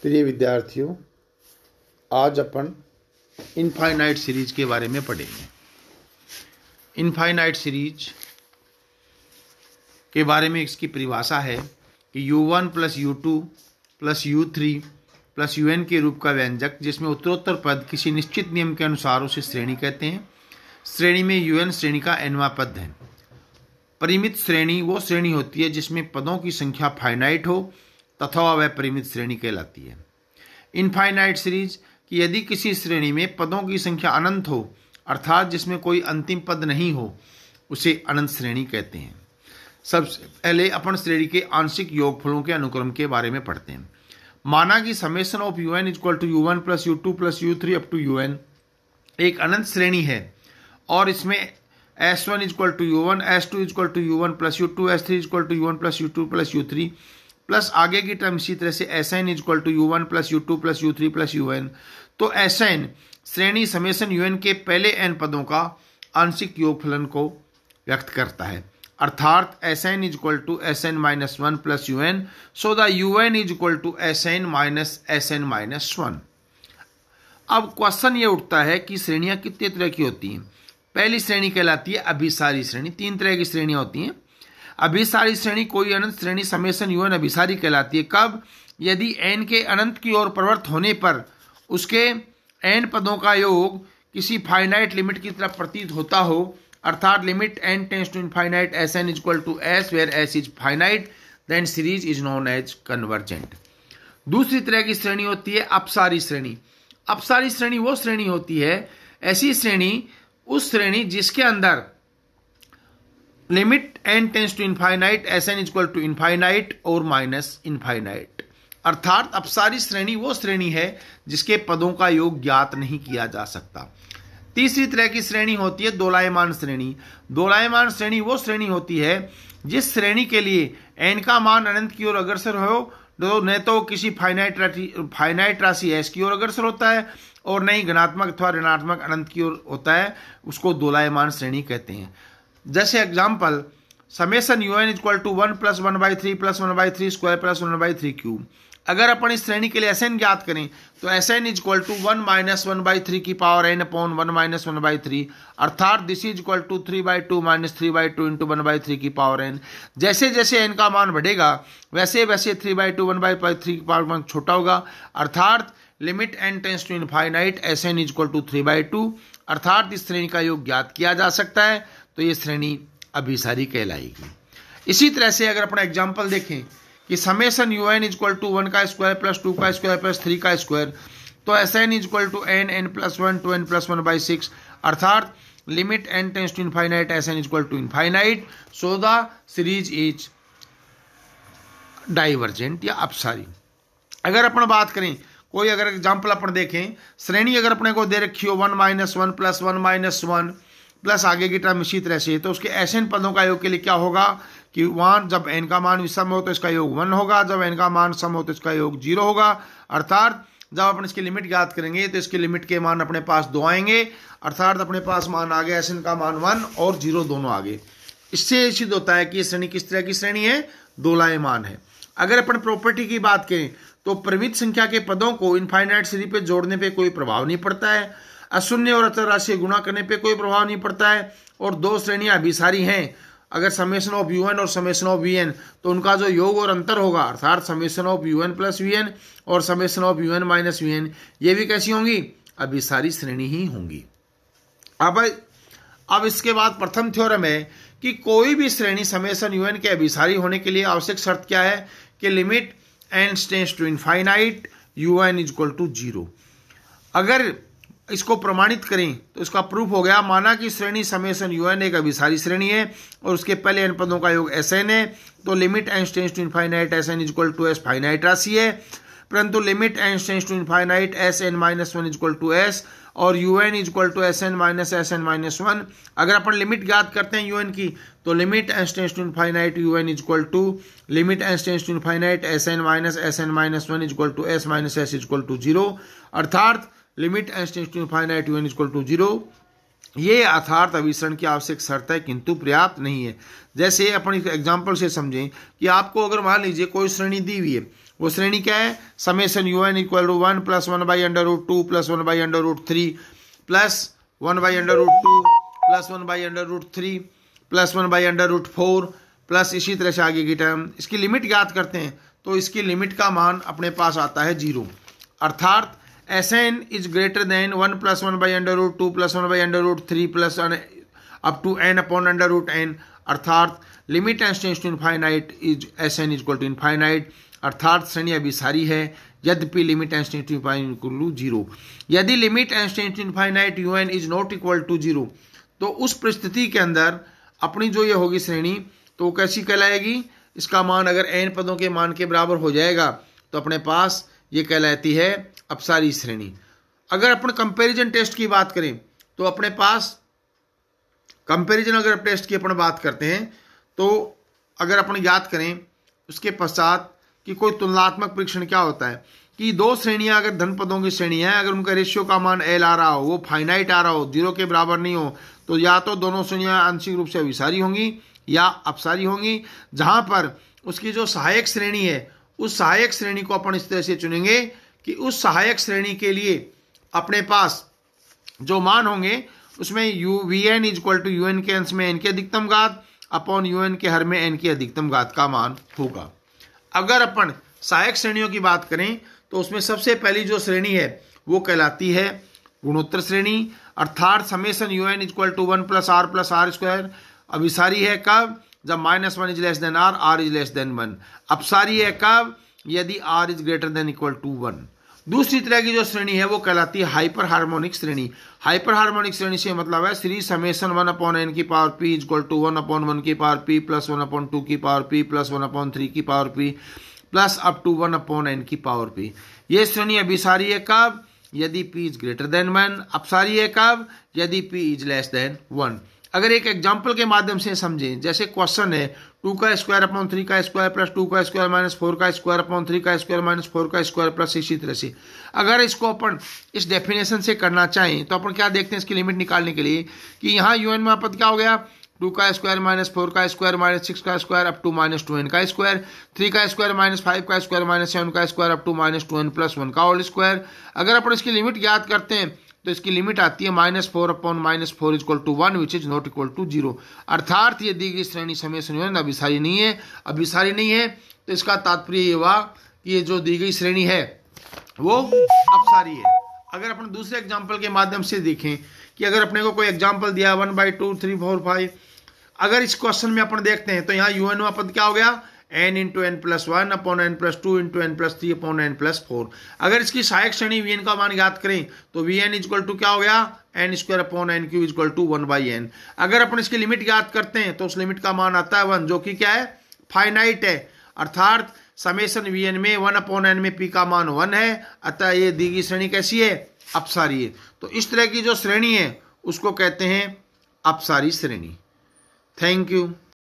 प्रिय विद्यार्थियों, आज अपन इनफाइनाइट सीरीज के बारे में पढ़ेंगे। इनफाइनाइट सीरीज के बारे में इसकी परिभाषा है कि u1 plus u2 plus u3 plus un के रूप का व्यंजक जिसमें उत्तरोत्तर पद किसी निश्चित नियम के अनुसार उसे श्रेणी कहते हैं। श्रेणी में un श्रेणी का nवां पद है। परिमित श्रेणी वो श्रेणी होती है जिसमें पदों की संख्या फाइनाइट हो तथा वह परिमित श्रेणी कहलाती है। इनफाइनाइट सीरीज कि यदि किसी श्रेणी में पदों की संख्या अनंत हो अर्थात जिसमें कोई अंतिम पद नहीं हो उसे अनंत श्रेणी कहते हैं। सबसे पहले अपन श्रेणी के आंशिक योगफलों के अनुक्रम के बारे में पढ़ते हैं। माना कि summation of un equal to u1 plus u2 plus u3 up to un एक अनंत श्रेणी है और इसमें s1 equal to u1, s2 equal to u1 plus u2, s3 equal to u1 plus u2 plus u3 plus आगे की term इसी तरह से sn equal to u1 plus u2 plus u3 plus un। तो sn श्रेणी summation un के पहले n पदों का आंशिक योगफलन को व्यक्त करता है अर्थात sn equal to sn minus 1 plus un। So the un equal to sn minus sn minus 1। अब क्वेश्चन ये उठता है कि श्रेणियां कितने तरह की होती हैं। पहली श्रेणी कहलाती है अभिसारी श्रेणी। तीन तरह की श्रेणियां होती हैं। अभिसारी श्रेणी कोई अनंत श्रेणी समेशन un अभिसारी कहलाती है। कब? यदि n के अनंत की ओर प्रवृत्त होने पर उसके n पदों का योग किसी फाइनाइट लिमिट की तरफ प्रतीत होता हो अर्थात limit n tends to infinite sn equal to s where s is finite then series is known as convergent. दूसरी तरह की श्रेणी होती है अपसारी श्रेणी। अपसारी श्रेणी वो श्रेणी होती है ऐसी श्रेणी उस श्रेणी जिसके अंदर limit n tends to infinite sn equal to infinite और माइनस इनफाइनाइट अर्थात अपसारी श्रेणी वो श्रेणी है जिसके पदों का योग ज्ञात नहीं किया जा सकता। तीसरी तरह की श्रेणी होती है दोलायमान श्रेणी। दोलायमान श्रेणी वो श्रेणी होती है जिस श्रेणी के लिए n का मान अनंत की ओर अग्रसर हो न तो किसी फाइनाइट राशि s की ओर अग्रसर होता है और न ही धनात्मक अथवा ऋणात्मक अनंत की ओर होता है, उसको दोलायमान श्रेणी कहते हैं। जैसे example summation un equal to 1 plus 1/3 plus 1/3 square plus 1/3 cube. अगर अपन इस श्रेणी के लिए sn ज्ञात करें तो sn इक्वल टू 1 माइनस 1/3 की पावर n अपॉन 1 माइनस 1/3 अर्थात this is equal to 3/2 minus 3/2 into 1/3 की पावर n। जैसे जैसे n का मान बढ़ेगा वैसे वैसे 3/2 1/3 की पावर 1 छोटा होगा अर्थात limit n tends to infinite sn equal to 3/2 अर्थात इस श्रेणी का योग ज्ञात किया जा सकता है तो ये श्रेणी अभिसारी कहलाएगी। इसी तरह से अगर अपना एग्जाम्पल देखें कि समेशन un इक्वल टू 1 का स्क्वायर प्लस 2 का स्क्वायर प्लस 3 का स्क्वायर तो sn equal to n plus 1 to n plus 1/6 अर्थात limit n tends to infinite sn equal to infinite. So the series is divergent या अपसारी। अगर अपन बात करें कोई अगर एग्जाम्पल अपन देखें श्रेणी अगर अपने को दे रखी हो 1 माइनस 1 प्लस 1 माइनस 1 प्लस आगे की टर्म इसी तरह से तो उसके sn पदों का योग के लिए क्या होगा कि वहां जब n का मान विषम हो तो इसका योग 1 होगा, जब n का मान सम हो तो इसका योग 0 होगा अर्थात जब अपन इसकी लिमिट ज्ञात करेंगे तो इसकी लिमिट के मान अपने पास 2 आएंगे अर्थात अपने पास मान आ गया sn का मान 1 और 0 दोनों आगे। इससे सिद्ध होता है कि ये श्रेणी किस तरह की श्रेणी है, दोलायमान है। अगर अपन प्रॉपर्टी की बात करें तो परिमित संख्या के पदों को इनफाइनाइट श्रेणी पे जोड़ने पे कोई प्रभाव नहीं पड़ता है, अशून्य और अचर राशि गुणा करने पे कोई प्रभाव नहीं पड़ता है और दो श्रेणियां अभिसारी हैं अगर समेशन ऑफ un और समेशन ऑफ vn तो उनका जो योग और अंतर होगा अर्थात summation of un plus vn और summation of un minus vn ये भी कैसी होंगी, अभिसारी श्रेणी ही होंगी। अब इसके बाद प्रथम थ्योरम है कि कोई भी श्रेणी समेशन un के अभिसारी होने के लिए आवश्यक शर्त क्या है कि limit n tends to infinite un equal to 0। अगर इसको प्रमाणित करें तो इसका प्रूफ हो गया। माना कि श्रेणी समेशन un एक अभिसारी श्रेणी है और उसके पहले n पदों का योग sn है तो limit n tends to infinite sn equal to s finite राशि है, परंतु limit n tends to infinite sn minus 1 equal to s और un equal to sn minus sn minus 1। अगर अपन लिमिट ज्ञात करते हैं un की तो limit n tends to infinite un equal to limit n tends to infinite sn minus 1 equal to s minus s equal to 0 अर्थात limit n tends to infinite un equal to 0 ये यथार्थ अभिसरण की आवश्यक शर्त है किंतु पर्याप्त नहीं है। जैसे अपन एग्जाम्पल से समझें कि आपको अगर मान लीजिए कोई श्रेणी दी हुई है, वो श्रेणी क्या है, summation UN equal to 1 plus 1/√2 plus 1/√3 plus 1/√2 plus 1/√3 plus 1/√4 plus इसी तरह से आगे की टर्म। इसकी लिमिट ज्ञात करते हैं तो इसकी लिमिट का मान अपने पास आता है 0, अर्थात Sn is greater than 1 plus 1/√2 plus 1/√3 plus up to n upon √n, अर्थात limit n tends to infinite is Sn is equal to infinite, अर्थात श्रेणी अभिसारी है यद्यपि limit n tends to infinite equal to 0। यदि limit n tends to infinite UN is not equal to 0 तो उस परिस्थिति के अंदर अपनी जो ये होगी श्रेणी तो वो कैसी कहलाएगी, इसका मान अगर n पदों के मान के बराबर हो जाएगा तो अपने पास ये कहलाती है अपसारी श्रेणी। अगर अपन कंपैरिजन टेस्ट की बात करें तो अपने पास कंपैरिजन अगर टेस्ट की अपन बात करते हैं तो अगर अपन याद करें उसके पश्चात कि कोई तुलनात्मक परीक्षण क्या होता है कि दो श्रेणियां अगर धन पदों की श्रेणी है, अगर उनका रेशियो का मान L आ रहा हो, वो फाइनाइट आ रहा हो, 0 के बराबर नहीं हो, तो या तो दोनों श्रेणियां आंशिक रूप से अभिसारी होंगी या अपसारी होंगी। जहां पर उसकी जो सहायक श्रेणी है उस सहायक श्रेणी को अपन इस तरह से चुनेंगे कि उस सहायक श्रेणी के लिए अपने पास जो मान होंगे उसमें VN is equal to UN के अंश में n की अधिकतम घात अपॉन UN के हर में n की अधिकतम घात का मान होगा। अगर अपन सहायक श्रेणियों की बात करें तो उसमें सबसे पहली जो श्रेणी है वो कहलाती है गुणोत्तर श्रेणी, अर्थात summation UN is equal to 1 plus R square. अभिसारी है कब, जब -1 is less than R is less than 1। अपसारी है कब, यदि R is greater than equal to 1। दूसरी तरह की जो श्रेणी है वो कहलाती है हाइपर हार्मोनिक श्रेणी। हाइपर हार्मोनिक श्रेणी से मतलब है श्री समेशन 1 अपॉन n की power p is equal to 1 upon 1 की पावर p प्लस 1 अपॉन 2 की पावर p प्लस 1 अपॉन 3 की power p plus up to 1 upon n की पावर p। ये श्रेणी अभिसारी है कब, यदि p इज ग्रेटर देन 1। अपसारी है कब, यदि p इज लेस देन 1। अगर एक एग्जाम्पल के माध्यम से समझें, जैसे क्वेश्चन है 2 का स्क्वायर अपॉन 3 का स्क्वायर प्लस 2 का स्क्वायर माइनस 4 का स्क्वायर अपॉन 3 का स्क्वायर माइनस 4 का स्क्वायर प्लस इसी तरह से। अगर इसको अपन इस डेफिनेशन से करना चाहें तो अपन क्या देखते हैं इसकी लिमिट निकालने के लिए कि यहाँ UN में पद क्या हो गया, 2 का स्क्वायर माइनस 4 का स्क्वायर माइनस 6 का स्क्वायर अप टू -2n का स्क्वायर, 3 का स्क्वायर माइनस 5 का स्क्वायर माइनस 7 का square up to -2n plus 1 का होल स्क्वायर। अगर अपन इसकी लिमिट याद करते हैं तो इसकी लिमिट आती है -4 upon -4 is equal to 1 which is not equal to 0। अर्थात ये दी गई श्रेणी समेशन UN अभिसारी नहीं है। अभिसारी नहीं है तो इसका तात्पर्य ये हुआ कि ये जो दी गई श्रेणी है वो अपसारी है। अगर अपन दूसरे एग्जाम्पल के माध्यम से देखें कि अगर अपने को कोई एग्जाम्पल दिया 1/2 3 4 5, अगर इस क्वेश्चन में अपन देखते हैं तो यहाँ UN में पद क्या हो गया, n into n plus 1 upon n plus 2 into n plus 3 upon n plus 4। अगर इसकी सहायक श्रेणी VN का मान ज्ञात करें तो VN इज इक्वल टू क्या हो गया, n square upon n cube is equal to 1/n। अगर अपन इसकी लिमिट ज्ञात करते हैं तो उस लिमिट का मान आता है 1, जो कि क्या है, फाइनाइट है। अर्थात समेशन VN में 1 अपॉन n में p का मान 1 है, अतः ये दी गई श्रेणी कैसी है, अपसारी है। तो इस तरह की जो श्रेणी है उसको कहते हैं अपसारी श्रेणी। Thank you.